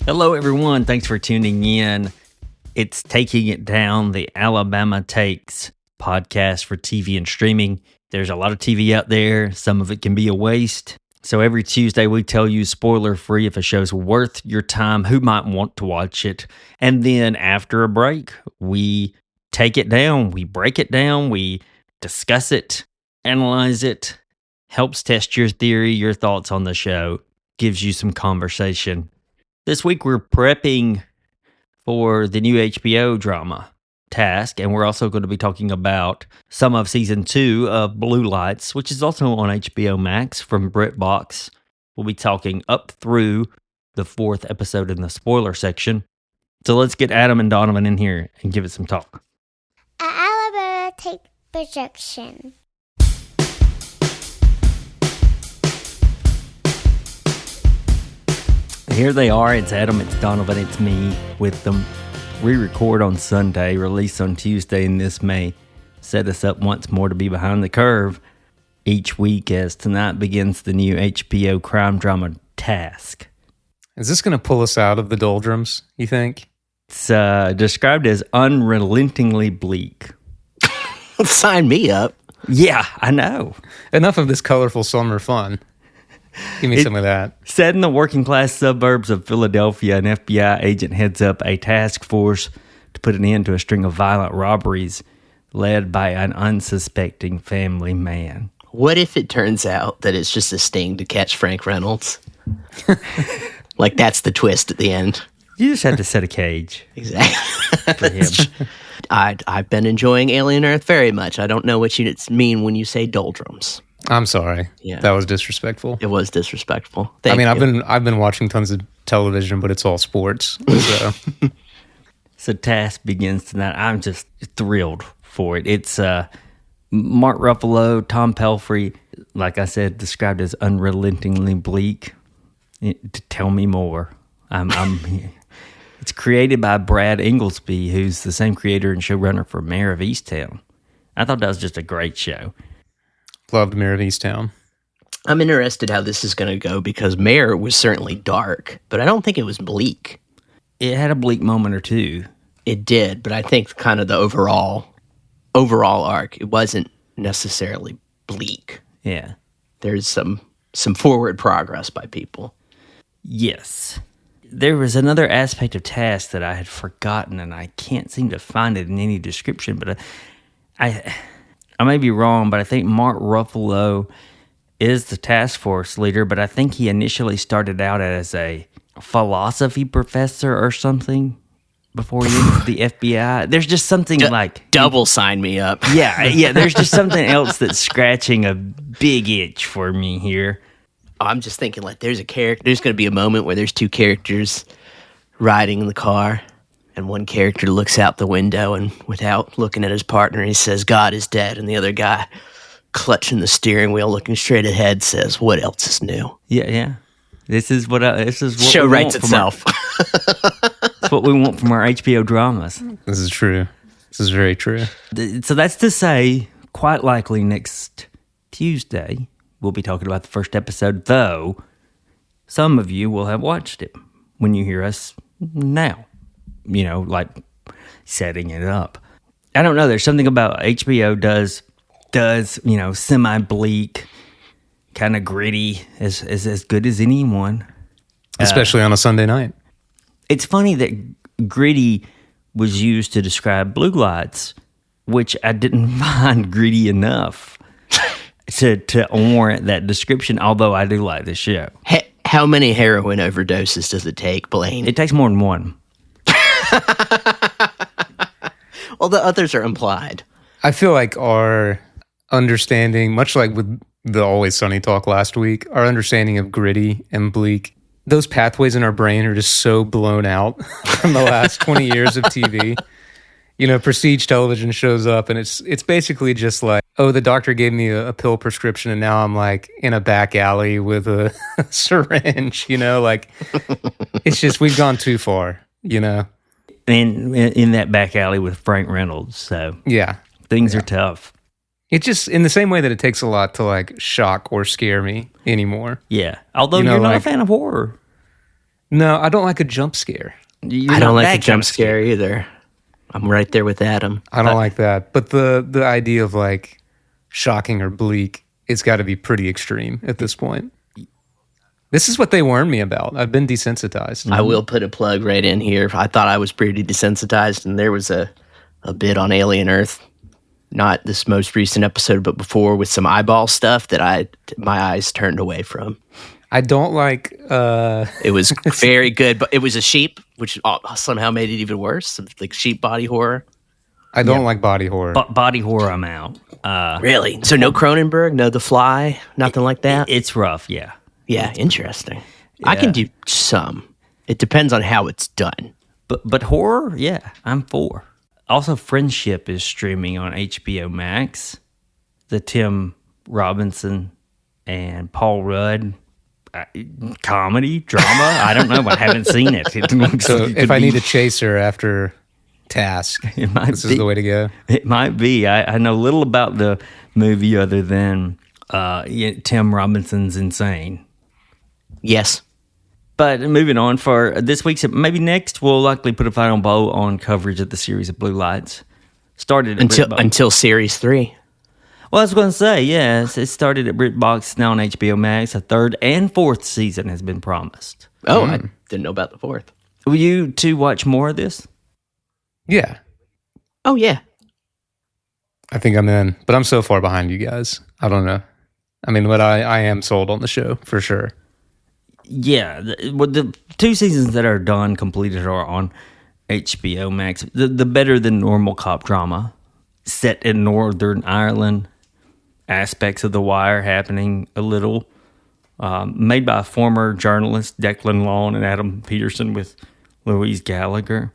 Hello, everyone. Thanks for tuning in. It's Taking It Down, the Alabama Takes podcast for TV and streaming. There's a lot of TV out there. Some of it can be a waste. So every Tuesday, we tell you spoiler-free if a show's worth your time, who might want to watch it. And then after a break, we take it down. We break it down. We discuss it, analyze it, helps test your theory, your thoughts on the show, gives you some conversation. This week, we're prepping for the new HBO drama, Task, and we're also going to be talking about some of season 2 of Blue Lights, which is also on HBO Max from BritBox. We'll be talking up through the 4th episode in the spoiler section. So let's get Adam and Donovan in here and give it some talk. Alabama Take Projection. Here they are. It's Adam, it's Donovan, it's me with them. We record on Sunday, release on Tuesday, and this may set us up once more to be behind the curve each week as tonight begins the new HBO crime drama Task. Is this going to pull us out of the doldrums, you think? It's described as unrelentingly bleak. Sign me up. Yeah, I know. Enough of this colorful summer fun. Give me some of that. Set in the working class suburbs of Philadelphia, an FBI agent heads up a task force to put an end to a string of violent robberies led by an unsuspecting family man. What if it turns out that it's just a sting to catch Frank Reynolds? Like, that's the twist at the end. You just had to set a cage. Exactly. For him. I've been enjoying Alien Earth very much. I don't know what you mean when you say doldrums. I'm sorry. Yeah. That was disrespectful. It was disrespectful. I've been watching tons of television, but it's all sports. So So Task begins tonight. I'm just thrilled for it. It's Mark Ruffalo, Tom Pelphrey, like I said, described as unrelentingly bleak. Tell me more. It's created by Brad Inglesby, who's the same creator and showrunner for Mayor of Easttown. I thought that was just a great show. loved Mayor of Easttown. I'm interested how this is going to go because Mayor was certainly dark, but I don't think it was bleak. It had a bleak moment or two. It did, but I think kind of the overall arc, it wasn't necessarily bleak. Yeah. There's some forward progress by people. Yes. There was another aspect of Task that I had forgotten, and I can't seem to find it in any description, but I may be wrong, but I think Mark Ruffalo is the task force leader, but I think he initially started out as a philosophy professor or something before he entered the FBI. There's just something like... Double sign me up. Yeah, there's just something else that's scratching a big itch for me here. I'm just thinking, like, there's going to be a moment where there's two characters riding in the car, and one character looks out the window, and without looking at his partner, he says, "God is dead," and the other guy, clutching the steering wheel, looking straight ahead, says, "What else is new?" Yeah. This is what show writes itself. That's what we want from our HBO dramas. This is true. This is very true. So that's to say, quite likely next Tuesday, we'll be talking about the first episode, though some of you will have watched it when you hear us now, like setting it up. I don't know. There's something about HBO does semi-bleak, kind of gritty, as good as anyone. Especially on a Sunday night. It's funny that gritty was used to describe Blue Lights, which I didn't find gritty enough to warrant that description, although I do like the show. How many heroin overdoses does it take, Blaine? It takes more than one. Well, the others are implied. I feel like our understanding, much like with the Always Sunny talk last week, our understanding of gritty and bleak, those pathways in our brain are just so blown out from the last 20 years of TV. Prestige television shows up, and it's basically just like, oh, the doctor gave me a pill prescription, and now I'm like in a back alley with a syringe, it's just, we've gone too far, And in that back alley with Frank Reynolds, so yeah, things are tough. It just, in the same way that it takes a lot to like shock or scare me anymore. Yeah, although you're not a fan of horror. No, I don't like a jump scare. You're I not don't like that a jump kind of scare either. I'm right there with Adam. I don't like that. But the idea of like shocking or bleak, it's got to be pretty extreme at this point. This is what they warned me about. I've been desensitized. I will put a plug right in here. I thought I was pretty desensitized, and there was a bit on Alien Earth, not this most recent episode, but before, with some eyeball stuff that my eyes turned away from. I don't like... It was very good, but it was a sheep, which somehow made it even worse, like sheep body horror. I don't like body horror. body horror. I'm out. Really? So no Cronenberg, no The Fly, nothing like that? It's rough. Yeah. Yeah, interesting. I can do some. It depends on how it's done. But horror, yeah, I'm for. Also, Friendship is streaming on HBO Max. The Tim Robinson and Paul Rudd comedy drama. I don't know. I haven't seen it. So if I need a chaser after Task, this is the way to go. It might be. I know little about the movie other than Tim Robinson's insane. Yes. But moving on for this week's, maybe next, we'll likely put a final bow on coverage of the series of Blue Lights. Started at until Series 3. Well, I was going to say, yes, it started at BritBox, now on HBO Max. A third and fourth season has been promised. Oh, I didn't know about the fourth. Will you two watch more of this? Yeah. Oh, yeah. I think I'm in, but I'm so far behind you guys. I don't know. I mean, but I am sold on the show for sure. Yeah, the two seasons that are done, completed, are on HBO Max. The better than normal cop drama set in Northern Ireland, aspects of The Wire happening a little, made by former journalists Declan Lawn and Adam Peterson with Louise Gallagher.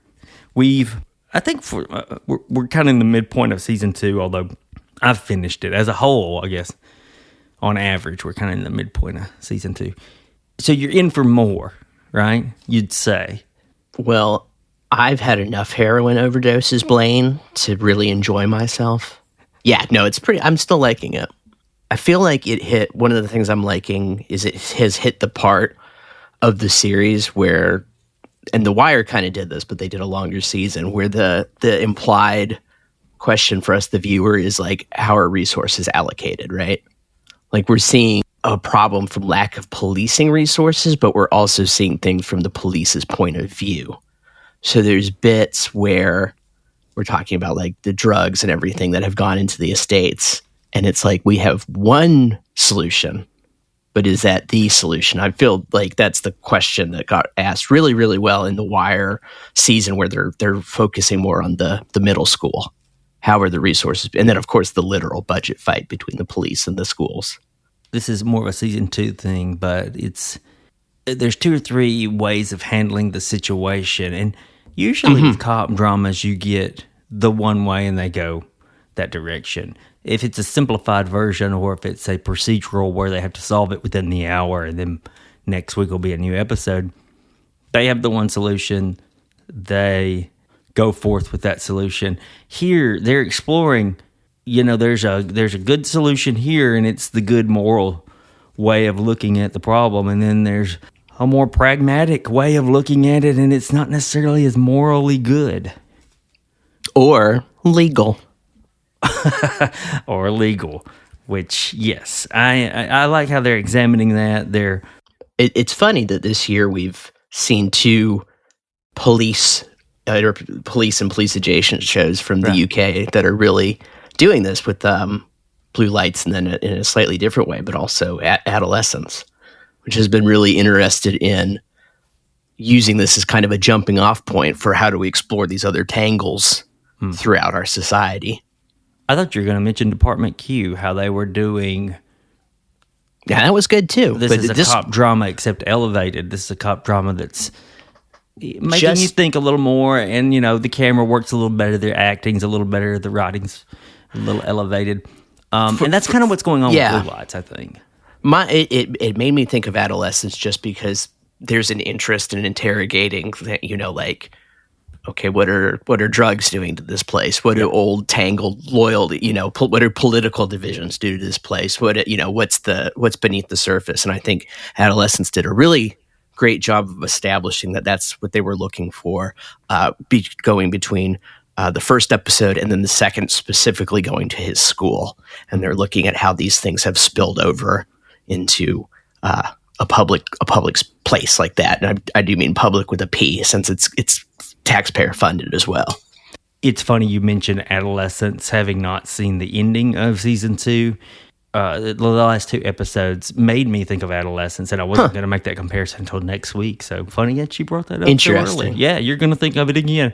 I think we're kind of in the midpoint of season 2, although I've finished it as a whole. I guess on average we're kind of in the midpoint of season 2. So you're in for more, right? You'd say. Well, I've had enough heroin overdoses, Blaine, to really enjoy myself. Yeah, no, it's pretty. I'm still liking it. I feel like it hit. One of the things I'm liking is it has hit the part of the series where, and The Wire kind of did this, but they did a longer season, where the implied question for us, the viewer, is like, how are resources allocated, right? Like, we're seeing a problem from lack of policing resources, but we're also seeing things from the police's point of view. So there's bits where we're talking about like the drugs and everything that have gone into the estates. And it's like, we have one solution, but is that the solution? I feel like that's the question that got asked really, really well in the Wire season, where they're focusing more on the middle school. How are the resources? And then, of course, the literal budget fight between the police and the schools. This is more of a season 2 thing, but there's 2 or 3 ways of handling the situation. And usually with cop dramas, you get the one way and they go that direction. If it's a simplified version, or if it's a procedural where they have to solve it within the hour and then next week will be a new episode, they have the one solution. They go forth with that solution. Here, they're exploring, there's a good solution here, and it's the good moral way of looking at the problem. And then there's a more pragmatic way of looking at it, and it's not necessarily as morally good. Or legal. Or legal, which, yes, I like how they're examining that. It's funny that this year we've seen 2 police and police adjacent shows from the UK that are really doing this with Blue Lights, and then in a slightly different way, but also adolescence, which has been really interested in using this as kind of a jumping off point for how do we explore these other tangles throughout our society. I thought you were going to mention Department Q, how they were doing. Yeah, that was good too. This is a cop drama, except elevated. This is a cop drama that's making you think a little more, and the camera works a little better, the acting's a little better, the writing's a little elevated, and that's kind of what's going on with Blue Lights, I think. It made me think of adolescence just because there's an interest in interrogating, like, okay, what are drugs doing to this place? What do old tangled loyalty, what do political divisions do to this place? What's beneath the surface? And I think Adolescence did a really great job of establishing that that's what they were looking for, going between the first episode and then the second, specifically going to his school. And they're looking at how these things have spilled over into a public place like that. And I do mean public with a P, since it's taxpayer funded as well. It's funny you mentioned adolescence, having not seen the ending of season 2. The last 2 episodes made me think of adolescence, and I wasn't going to make that comparison until next week. So funny that you brought that up so early. Yeah, you're going to think of it again.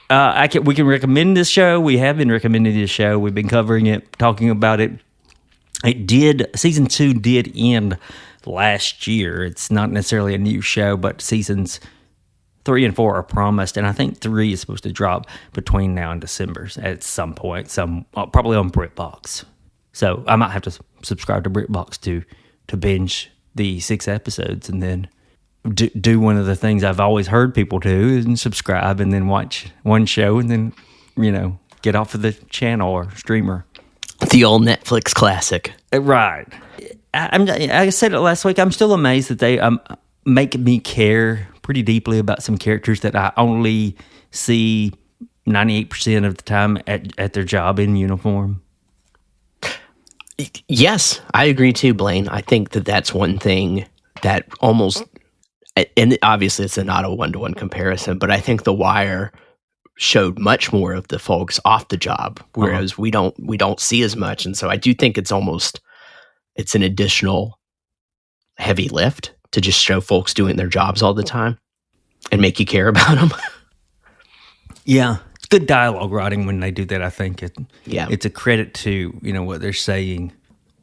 We can recommend this show. We have been recommending this show. We've been covering it, talking about it. Season 2 did end last year. It's not necessarily a new show, but seasons 3 and 4 are promised, and I think 3 is supposed to drop between now and December at some point, probably on BritBox. So I might have to subscribe to BritBox to binge the 6 episodes, and then do one of the things I've always heard people do, and subscribe and then watch one show and then, get off of the channel or streamer. The old Netflix classic. Right. I said it last week, I'm still amazed that they make me care pretty deeply about some characters that I only see 98% of the time at their job in uniform. Yes, I agree too, Blaine. I think that that's one thing that almost, and obviously it's not a one-to-one comparison, but I think The Wire showed much more of the folks off the job, whereas we don't see as much. And so I do think it's an additional heavy lift to just show folks doing their jobs all the time and make you care about them. Yeah. Good dialogue writing when they do that. I think it's a credit to what they're saying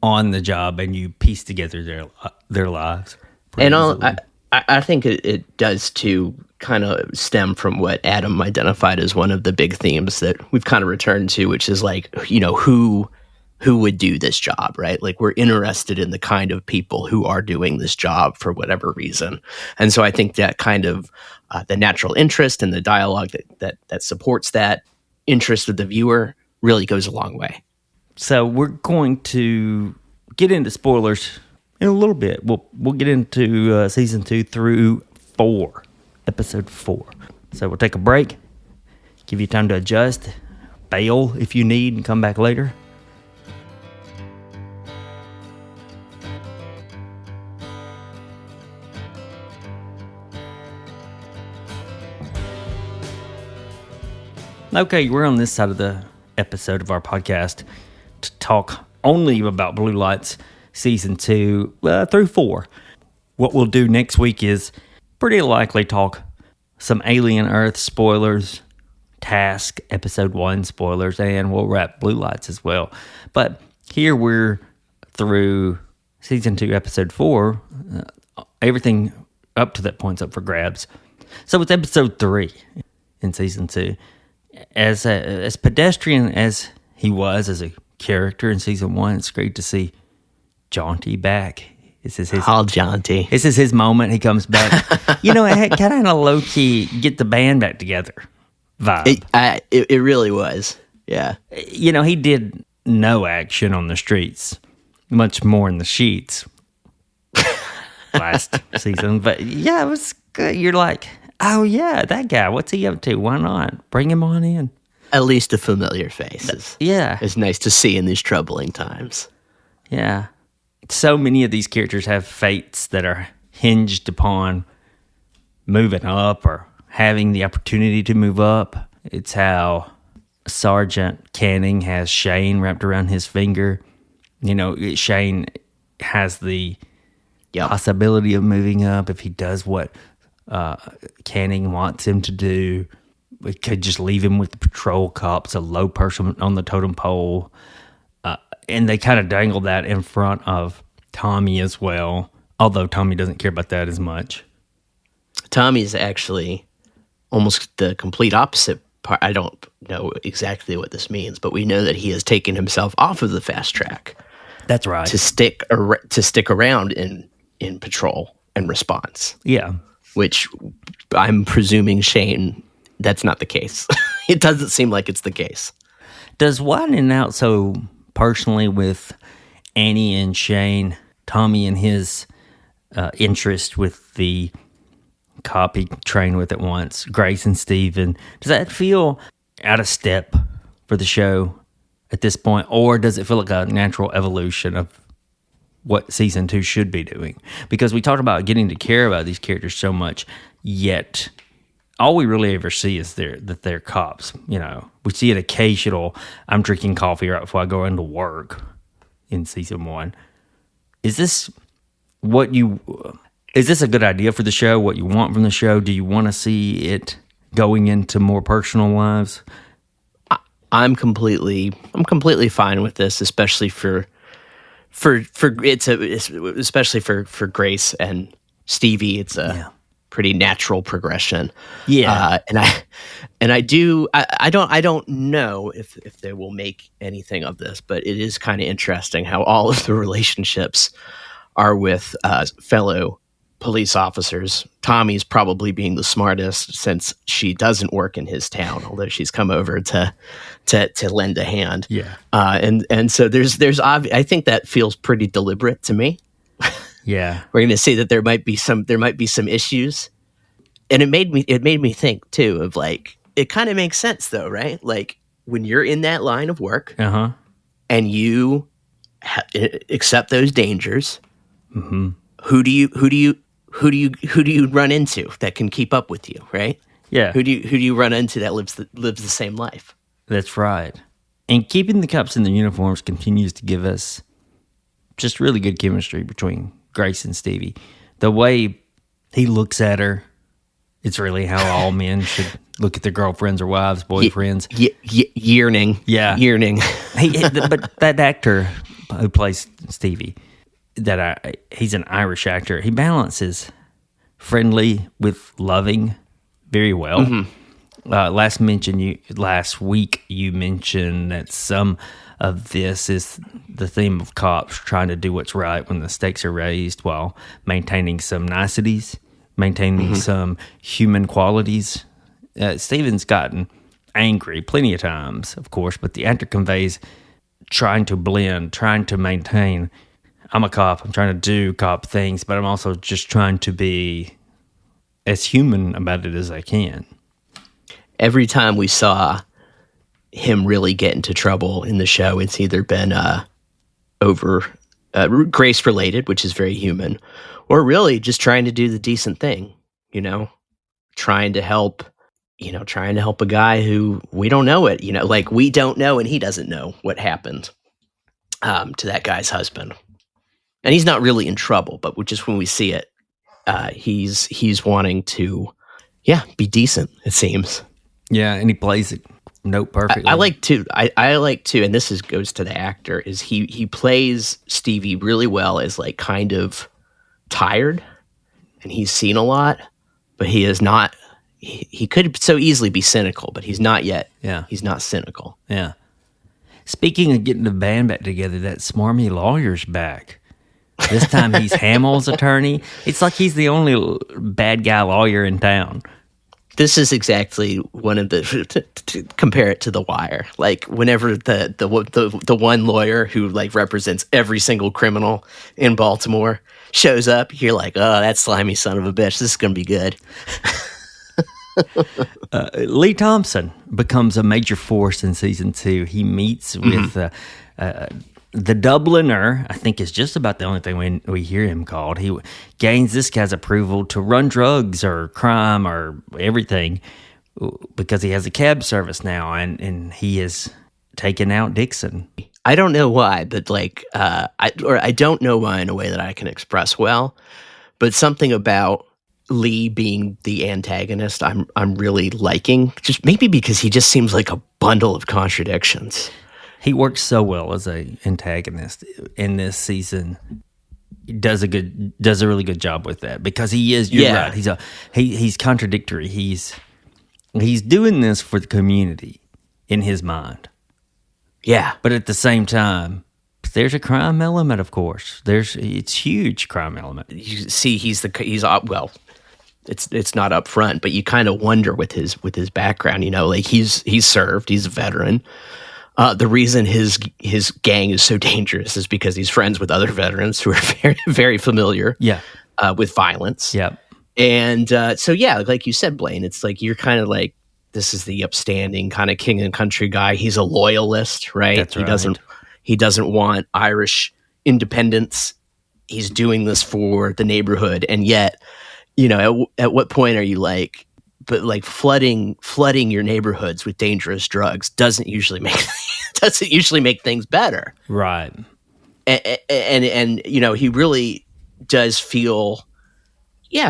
on the job, and you piece together their lives. And I think it does too kind of stem from what Adam identified as one of the big themes that we've kind of returned to, which is like, who would do this job, right? Like, we're interested in the kind of people who are doing this job for whatever reason. And so I think that kind of the natural interest and the dialogue that supports that interest of the viewer really goes a long way. So we're going to get into spoilers in a little bit. We'll get into season 2 through 4, episode 4. So we'll take a break, give you time to adjust, bail if you need, and come back later. Okay, we're on this side of the episode of our podcast to talk only about Blue Lights season 2 through 4. What we'll do next week is pretty likely talk some Alien Earth spoilers, Task episode 1 spoilers, and we'll wrap Blue Lights as well. But here we're through season 2 episode 4. Everything up to that point's up for grabs. So it's episode 3 in season 2. As pedestrian as he was as a character in season 1, it's great to see Jaunty back. This is his moment. He comes back. It had kind of low key get the band back together vibe. It really was. Yeah. He did no action on the streets, much more in the sheets last season. But yeah, it was good. You're like, oh yeah, that guy. What's he up to? Why not bring him on in? At least a familiar face. It's nice to see in these troubling times. Yeah. So many of these characters have fates that are hinged upon moving up or having the opportunity to move up. It's how Sergeant Canning has Shane wrapped around his finger. Shane has the possibility of moving up if he does what Canning wants him to do. We could just leave him with the patrol cops, a low person on the totem pole. And they kind of dangle that in front of Tommy as well, although Tommy doesn't care about that as much. Tommy's actually almost the complete opposite part. I don't know exactly what this means, but we know that he has taken himself off of the fast track. That's right. To stick around in patrol and response. Yeah. Which I'm presuming Shane, that's not the case. It doesn't seem like it's the case. Does widening out so personally with Annie and Shane, Tommy and his interest with the cop he trained with at once, Grace and Steven. Does that feel out of step for the show at this point, or does it feel like a natural evolution of what season 2 should be doing? Because we talked about getting to care about these characters so much, yet all we really ever see is that they're cops. You know, we see an occasional, I'm drinking coffee right before I go into work in season 1. Is this a good idea for the show? What you want from the show? Do you want to see it going into more personal lives? I'm completely fine with this, especially especially for Grace and Stevie. It's a pretty natural progression. Yeah. I don't know if they will make anything of this, but it is kind of interesting how all of the relationships are with fellow police officers. Tommy's probably being the smartest since she doesn't work in his town, although she's come over to lend a hand. Yeah. And so there's I think that feels pretty deliberate to me. Yeah. We're going to see that there might be some issues. And it made me think too of like, it kind of makes sense though, right? Like when you're in that line of work and you accept those dangers, who do you run into that can keep up with you, right? Yeah. Who do you run into that lives the same life? That's right. And keeping the cops in their uniforms continues to give us just really good chemistry between Grace and Stevie. The way he looks at her, it's really how all men should look at their girlfriends or wives, boyfriends. Yearning. Yeah. Yearning. But that actor who plays Stevie, he's an Irish actor. He balances friendly with loving very well. Last week you mentioned that some of this is the theme of cops trying to do what's right when the stakes are raised while maintaining some niceties, maintaining some human qualities. Steven's gotten angry plenty of times, of course, but the actor conveys trying to blend, trying to maintain. I'm a cop. I'm trying to do cop things, but I'm also just trying to be as human about it as I can. Every time we saw him really get into trouble in the show, it's either been over Grace related, which is very human, or really just trying to do the decent thing, trying to help a guy who we don't know it, like we don't know and he doesn't know what happened to that guy's husband. And he's not really in trouble, but just when we see it, he's wanting to, be decent, it seems. Yeah, and he plays it note perfectly. I like to, and this goes to the actor, is he plays Stevie really well as like kind of tired, and he's seen a lot, but he is not. He could so easily be cynical, but he's not yet. Yeah, he's not cynical. Yeah. Speaking of getting the band back together, that smarmy lawyer's back. This time he's Hamill's attorney. It's like he's the only bad guy lawyer in town. This is exactly one of the to compare it to The Wire. Like whenever the one lawyer who like represents every single criminal in Baltimore shows up, you're like, oh, that slimy son of a bitch. This is gonna be good. Lee Thompson becomes a major force in season 2. He meets with the Dubliner, I think is just about the only thing we hear him called. He gains this guy's approval to run drugs or crime or everything because he has a cab service now, and he has taken out Dixon. I don't know why, but like, I don't know why in a way that I can express well, but something about Lee being the antagonist I'm really liking, just maybe because he just seems like a bundle of contradictions. He works so well as an antagonist in this season. He does a really good job with that because he is. You're right. He's contradictory. He's doing this for the community in his mind. Yeah, but at the same time, there's a crime element. Of course, it's huge crime element. You see, well. It's not up front, but you kind of wonder with his background. Like he's served. He's a veteran. The reason his gang is so dangerous is because he's friends with other veterans who are very, very familiar with violence. Yep. And so, yeah, like you said, Blaine, it's like you're kind of like, this is the upstanding kind of king and country guy. He's a loyalist, right? That's right. He doesn't want Irish independence. He's doing this for the neighborhood. And yet, at what point are you like, but like flooding your neighborhoods with dangerous drugs doesn't usually make things better. Right. And he really does feel,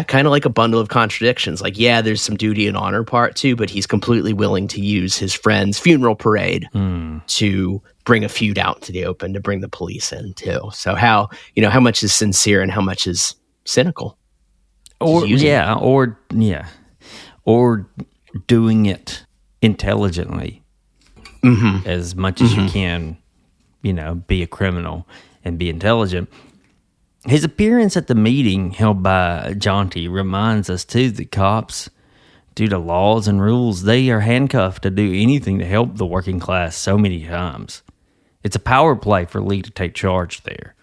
kind of like a bundle of contradictions. Like, there's some duty and honor part too, but he's completely willing to use his friend's funeral parade to bring a feud out to the open, to bring the police in too. So how much is sincere and how much is cynical? Or doing it intelligently as much as you can, be a criminal and be intelligent. His appearance at the meeting held by Jaunty reminds us, too, that cops, due to laws and rules, they are handcuffed to do anything to help the working class so many times. It's a power play for Lee to take charge there.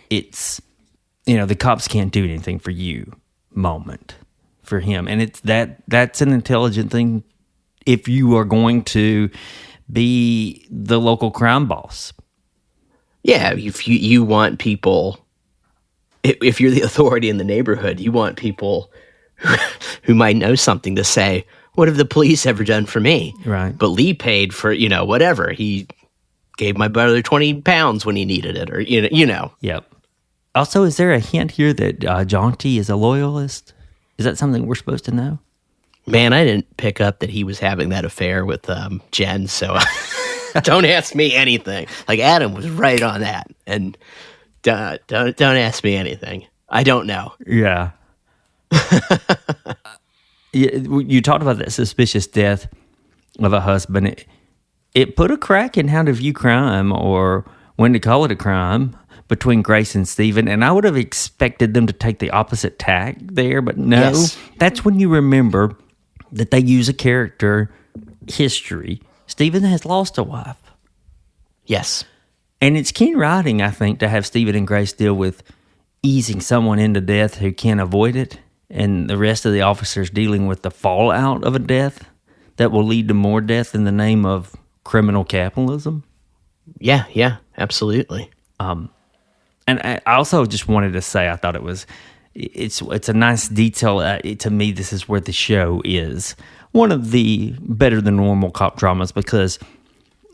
It's, the cops can't do anything for you moment for him. And that's an intelligent thing if you are going to be the local crime boss. Yeah, if you want people... If you're the authority in the neighborhood, you want people who might know something to say, what have the police ever done for me? Right. But Lee paid for, whatever. He gave my brother 20 pounds when he needed it, or, Yep. Also, is there a hint here that Jaunty is a loyalist? Is that something we're supposed to know? Man, I didn't pick up that he was having that affair with Jen, so don't ask me anything. Like, Adam was right on that, and... Don't ask me anything. I don't know. Yeah. You talked about that suspicious death of a husband. It put a crack in how to view crime or when to call it a crime between Grace and Stephen, and I would have expected them to take the opposite tack there, but no. Yes. That's when you remember that they use a character history. Stephen has lost a wife. Yes. And it's keen writing, I think, to have Stephen and Grace deal with easing someone into death who can't avoid it, and the rest of the officers dealing with the fallout of a death that will lead to more death in the name of criminal capitalism. Yeah, absolutely. And I also just wanted to say I thought it's a nice detail. To me, this is where the show is one of the better than normal cop dramas because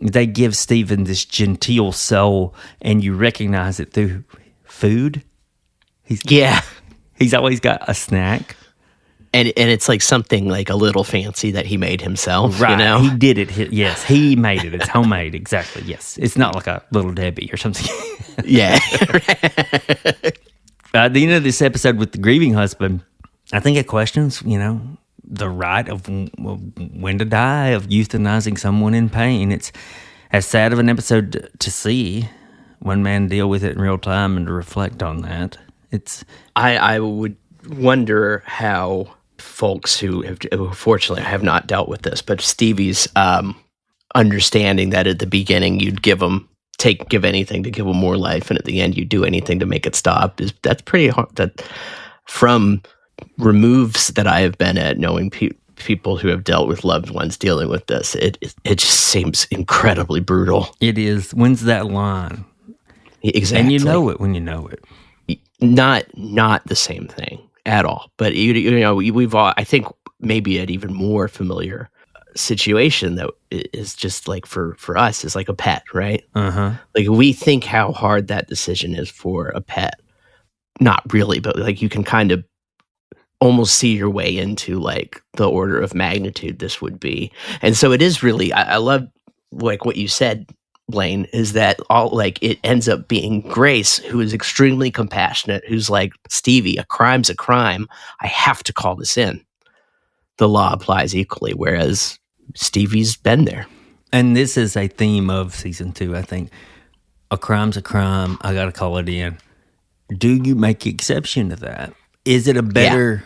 they give Stephen this genteel soul, and you recognize it through food. He's always got a snack. And it's like something like a little fancy that he made himself, right? He did it. Yes, he made it. It's homemade. Exactly. Yes, it's not like a Little Debbie or something. Yeah. At the end of this episode with the grieving husband, I think it questions, the right of when to die, of euthanizing someone in pain. It's as sad of an episode to see one man deal with it in real time and to reflect on that. I would wonder how folks who fortunately have not dealt with this, but Stevie's understanding that at the beginning you'd give anything to give him more life, and at the end you do anything to make it stop. That's pretty hard. That from removes that I have been at, knowing people who have dealt with loved ones dealing with this, it just seems incredibly brutal. It is. When's that line? Exactly. And you know it when you know it. Not the same thing at all. But we've all, I think maybe an even more familiar situation that is just like for us is like a pet, right? Like we think how hard that decision is for a pet. Not really, but like you can kind of almost see your way into like the order of magnitude this would be. And so it is really, I love like what you said, Blaine, is that all like it ends up being Grace, who is extremely compassionate, who's like, Stevie, a crime's a crime. I have to call this in. The law applies equally, whereas Stevie's been there. And this is a theme of season 2, I think. A crime's a crime. I got to call it in. Do you make exception to that? Is it a better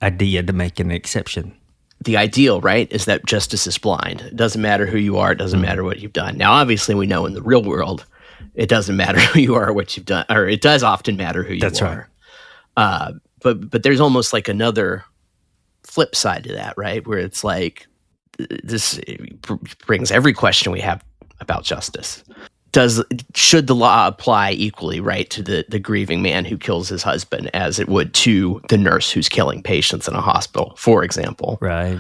idea to make an exception? The ideal, right, is that justice is blind. It doesn't matter who you are. It doesn't matter what you've done. Now, obviously, we know in the real world, it doesn't matter who you are or what you've done, or it does often matter who you are. That's right. But there's almost like another flip side to that, right? Where it's like this brings every question we have about justice. Should the law apply equally, right, to the grieving man who kills his husband as it would to the nurse who's killing patients in a hospital, for example? Right.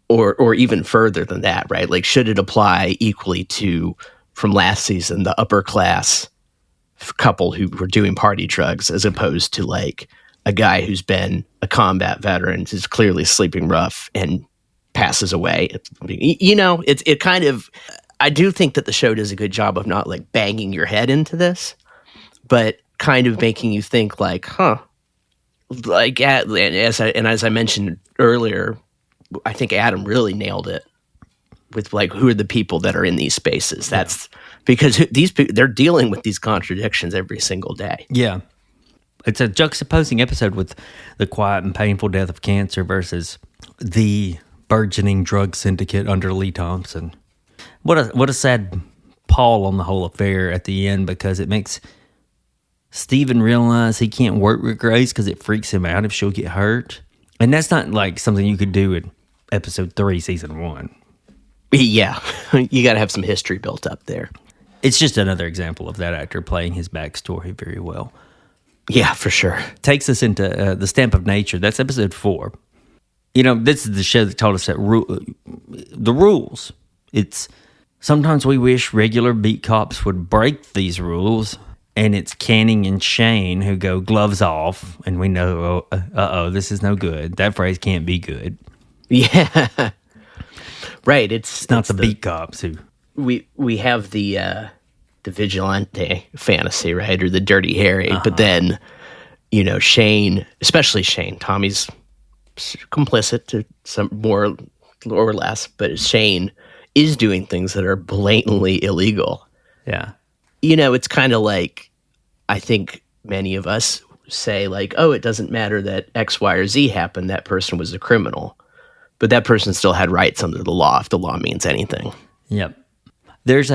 Or even further than that, right? Like, should it apply equally to, from last season, the upper class couple who were doing party drugs as opposed to like a guy who's been a combat veteran who's clearly sleeping rough and passes away? You know, it kind of, I do think that the show does a good job of not like banging your head into this, but kind of making you think like, like as I mentioned earlier, I think Adam really nailed it with like, who are the people that are in these spaces? That's because these people, they're dealing with these contradictions every single day. Yeah. It's a juxtaposing episode with the quiet and painful death of cancer versus the burgeoning drug syndicate under Lee Thompson. What a sad pall on the whole affair at the end, because it makes Steven realize he can't work with Grace because it freaks him out if she'll get hurt. And that's not like something you could do in episode 3, season 1. Yeah, you got to have some history built up there. It's just another example of that actor playing his backstory very well. Yeah, for sure. Takes us into The Stamp of Nature. That's episode 4. You know, this is the show that taught us that the rules. It's sometimes we wish regular beat cops would break these rules, and it's Canning and Shane who go gloves off, and we know, this is no good. That phrase can't be good. Yeah. Right. It's not the beat cops who... We have the vigilante fantasy, right? Or the Dirty Harry. But then, you know, Shane, especially Shane, Tommy's complicit to some more or less, but Shane is doing things that are blatantly illegal. Yeah. You know, it's kind of like, I think many of us say like, oh, it doesn't matter that X, Y, or Z happened. That person was a criminal. But that person still had rights under the law, if the law means anything. Yep. There's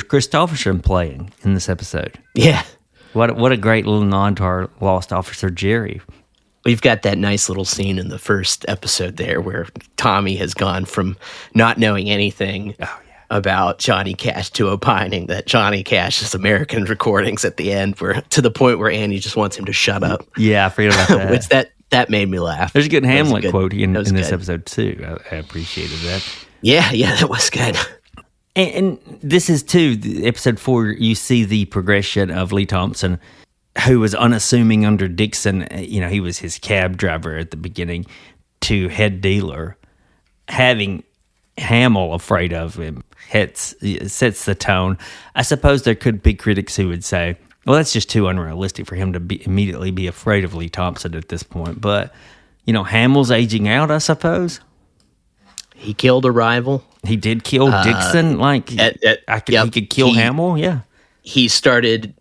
Christopherson playing in this episode. Yeah. What a great little nod to our lost officer, Jerry. We've got that nice little scene in the first episode there where Tommy has gone from not knowing anything about Johnny Cash to opining that Johnny Cash's American recordings at the end, where to the point where Annie just wants him to shut up. Yeah, I forgot about that. Which that made me laugh. There's a good Hamlet quote in this good episode too. I appreciated that. Yeah, that was good. And this is too, episode 4, you see the progression of Lee Thompson, who was unassuming under Dixon. You know, he was his cab driver at the beginning, to head dealer. Having Hamill afraid of him sets the tone. I suppose there could be critics who would say, well, that's just too unrealistic for him to immediately be afraid of Lee Thompson at this point. But, you know, Hamill's aging out, I suppose. He killed a rival. He did kill Dixon. He could kill Hamill, yeah. He started...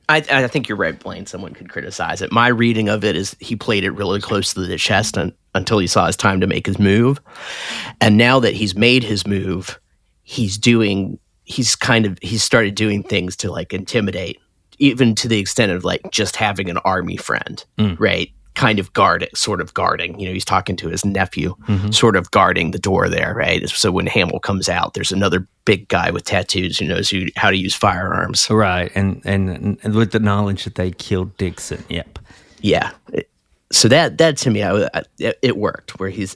I think you're right, Blaine. Someone could criticize it. My reading of it is he played it really close to the chest until he saw his time to make his move. And now that he's made his move, he's started doing things to like intimidate, even to the extent of like just having an army friend, right? Kind of sort of guarding. You know, he's talking to his nephew, sort of guarding the door there, right? So when Hamill comes out, there's another big guy with tattoos who knows how to use firearms. Right, and with the knowledge that they killed Dixon, yep. Yeah. So that to me, it worked, where he's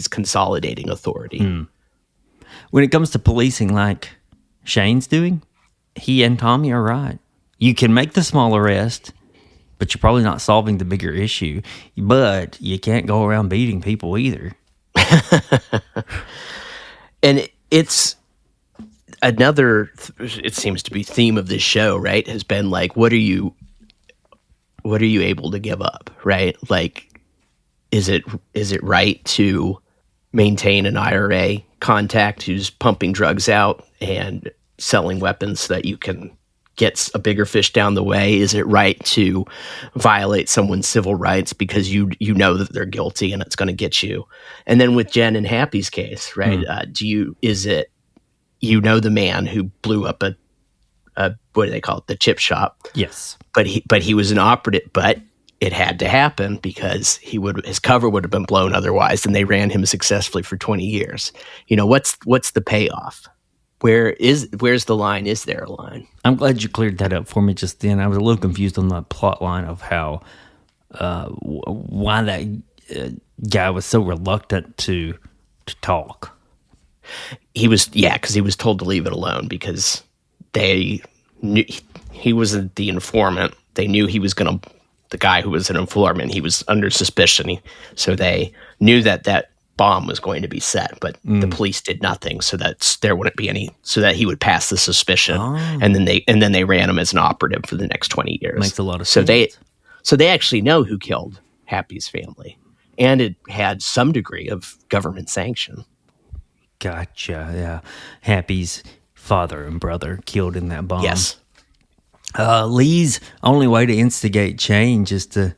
consolidating authority. When it comes to policing like Shane's doing, he and Tommy are right. You can make the small arrest, but you're probably not solving the bigger issue. But you can't go around beating people either. And it's another, it seems to be theme of this show, right? Has been like, what are you able to give up, right? Like, is it right to maintain an IRA contact who's pumping drugs out and selling weapons so that you can get a bigger fish down the way? Is it right to violate someone's civil rights because you know that they're guilty and it's going to get you? And then with Jen and Happy's case, right? Is it the man who blew up what do they call it? The chip shop. Yes. But he was an operative, but it had to happen because his cover would have been blown otherwise, and they ran him successfully for 20 years. What's the payoff? Where's the line? Is there a line? I'm glad you cleared that up for me just then. I was a little confused on the plot line of how why that guy was so reluctant to talk. Because he was told to leave it alone because they knew he wasn't the informant. They knew he was the guy who was an informant. He was under suspicion. So they knew that bomb was going to be set, but the police did nothing so that there wouldn't be any, so that he would pass the suspicion. And then they ran him as an operative for the next 20 years. Makes a lot of sense. So they actually know who killed Happy's family, and it had some degree of government sanction. Gotcha. Yeah. Happy's father and brother killed in that bomb. Yes. Lee's only way to instigate change is to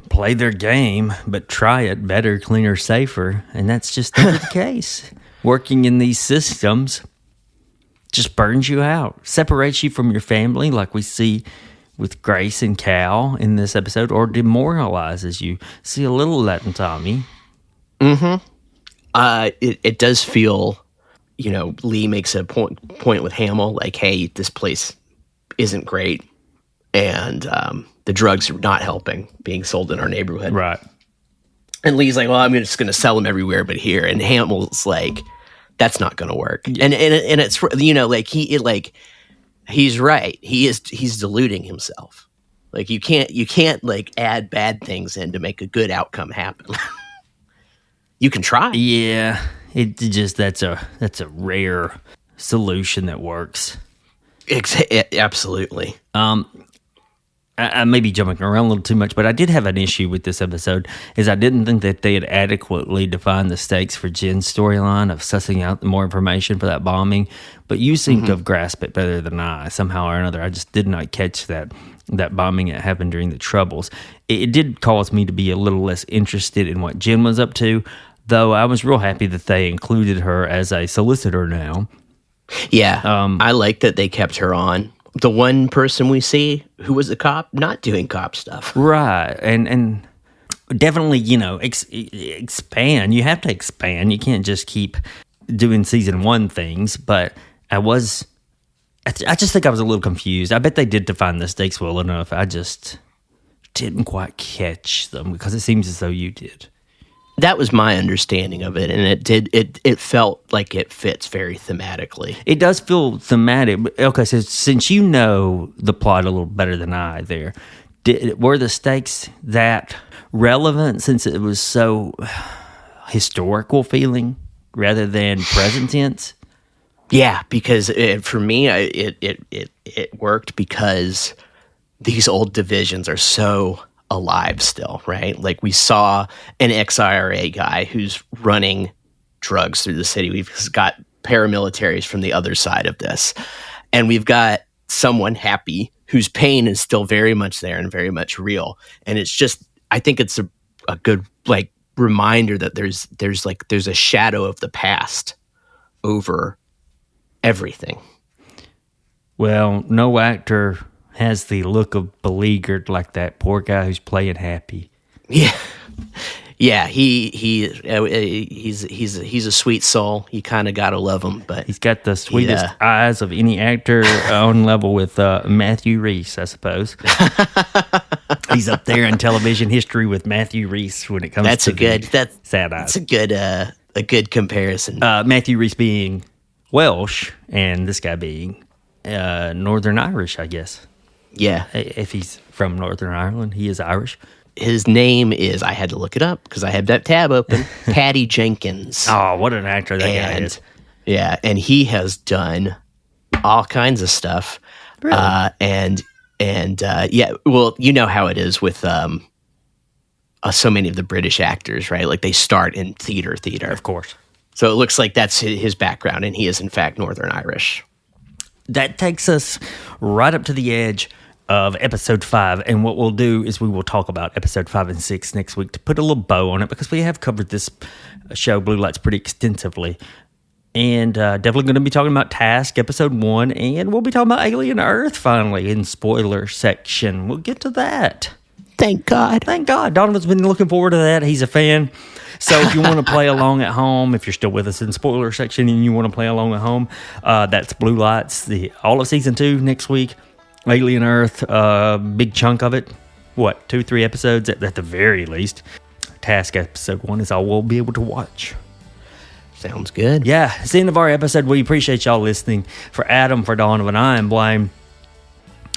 play their game, but try it better, cleaner, safer. And that's just never the case. Working in these systems just burns you out, separates you from your family, like we see with Grace and Cal in this episode, or demoralizes you. See a little of that in Tommy. Mm-hmm. It does feel, Lee makes a point with Hamill, like, hey, this place isn't great, and the drugs are not helping being sold in our neighborhood. Right. And Lee's like, well, I'm just going to sell them everywhere but here. And Hamill's like, that's not going to work. And it's, he's right. He's deluding himself. Like, you can't like add bad things in to make a good outcome happen. You can try. Yeah. That's a rare solution that works. Absolutely. I may be jumping around a little too much, but I did have an issue with this episode, is I didn't think that they had adequately defined the stakes for Jen's storyline of sussing out more information for that bombing, but you seem to have grasped it better than I, somehow or another. I just did not catch that bombing that happened during the Troubles. It did cause me to be a little less interested in what Jen was up to, though I was real happy that they included her as a solicitor now. Yeah, I like that they kept her on. The one person we see who was a cop, not doing cop stuff. Right. And definitely, expand. You have to expand. You can't just keep doing season one things. But I just think I was a little confused. I bet they did define the stakes well enough. I just didn't quite catch them because it seems as though you did. That was my understanding of it, and it felt like it fits very thematically. It does feel thematic. Okay, so since you know the plot a little better than I there, were the stakes that relevant since it was so historical feeling rather than present tense? Yeah, because for me, it worked because these old divisions are so alive still, right? Like, we saw an ex-IRA guy who's running drugs through the city. We've got paramilitaries from the other side of this. And we've got someone, Happy, whose pain is still very much there and very much real. And it's just, I think it's a good, like, reminder that there's a shadow of the past over everything. Well, no actor has the look of beleaguered like that poor guy who's playing Happy. Yeah. He's a sweet soul. You kind of gotta love him, but he's got the sweetest eyes of any actor on level with Matthew Rhys, I suppose. He's up there in television history with Matthew Rhys when it comes to sad eyes. That's a good comparison. Matthew Rhys being Welsh and this guy being Northern Irish, I guess. Yeah. If he's from Northern Ireland, he is Irish. His name is, I had to look it up because I had that tab open, Patty Jenkins. Oh, what an actor that guy is. Yeah, and he has done all kinds of stuff. Really? Yeah, well, you know how it is with so many of the British actors, right? Like, they start in theater. Of course. So it looks like that's his background, and he is, in fact, Northern Irish. That takes us right up to the edge of episode 5, and what we'll do is we will talk about episode 5 and 6 next week to put a little bow on it, because we have covered this show, Blue Lights, pretty extensively. And definitely going to be talking about Task episode 1. And we'll be talking about Alien Earth finally in spoiler section. We'll get to that. Thank God. Thank God. Donovan's been looking forward to that. He's a fan. So if you want to play along at home, if you're still with us in spoiler section and you want to play along at home, that's Blue Lights, all of season 2 next week. Alien Earth, big chunk of it. 2-3 episodes at the very least. Task episode 1 is all we'll be able to watch. Sounds good. Yeah, it's the end of our episode. We appreciate y'all listening. For Adam, for Donovan, I am Blaine.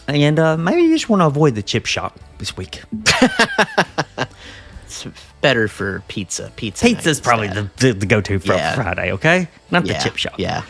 And maybe you just want to avoid the chip shop this week. It's better for pizza. Pizza's probably the go-to for Friday, okay? Not the chip shop. Yeah.